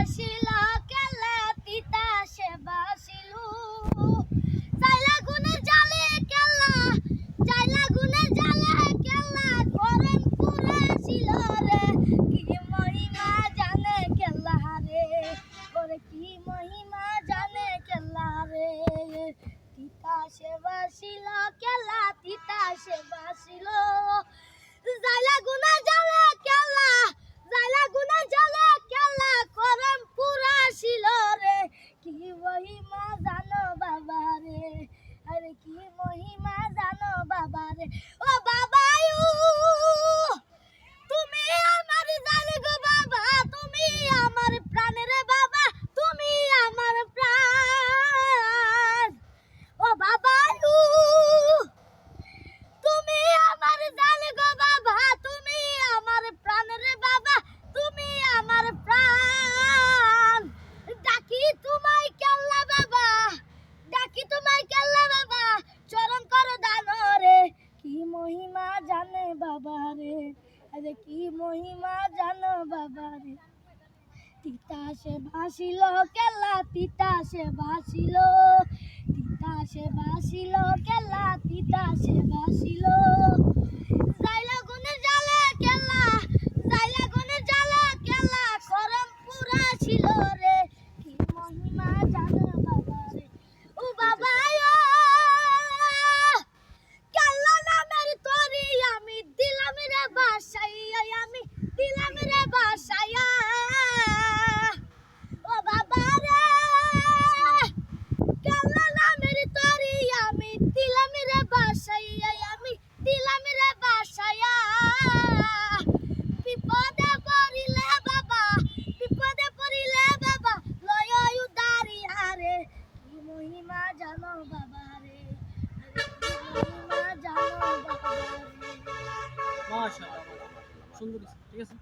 Basil কেলা তিতা সে বাসিলু জাইলা গুনের জালে কেলা জাইলা গুনের জালে কেলা গরম পুরাছিল রে কি মহিমা জানে কেলা রে ওরে কি মহিমা জানে কেলা রে তিতা সে বাসিল কেলা তিতা সে বাসিল জাইলা গুনের জালে কেলা জাইলা গুনের জালে কেলা গরম পুরাছিল রে কি মহিমা জানো বাবা রে আরে কি মহিমা জানো বাবা রে ও বাবায়ু তুমি আমার জান গো বাবা তুমি আমার প্রাণের বাবা তুমি আমার প্রাণ ও বাবায়ু তুমি আমার জান গো বাবা তুমি আমার প্রাণের বাবা তুমি আমার প্রাণ ডাকি তোমায় কেল্লা বাবা ডাকি তোমায় কেল্লা বাবা চরণ করো দান রে কি মহিমা জানে বাবা রে আরে কি মহিমা জানো বাবা রে তিতা সে ভাসিল কেল্লা তিতা সে ভাসিল তিতা সে ভাসিল কেল্লা তিতা সে ভাসিল জাইলা গুনের জালে কেল্লা জাইলা গুনের জালে কেল্লা গরম পুরাছিল রে কি মহিমা জানো বাবা রে ও বাবা কেল্লা নামের তরি আমি দিলাম রে বাসাইয়া আমি দিলাম রে বাসাইয়া ও বাবা রে কেল্লা নামের তরি আমি দিলাম রে বাসাইয়া আমি দিলাম রে বাসাইয়া বিপদে পড়িলে বাবা লয় উদারি হারে কি মহিমা জানো বাবা রে কি মহিমা জানো বাবা রে মাশাআল্লাহ সুন্দর ঠিক আছে।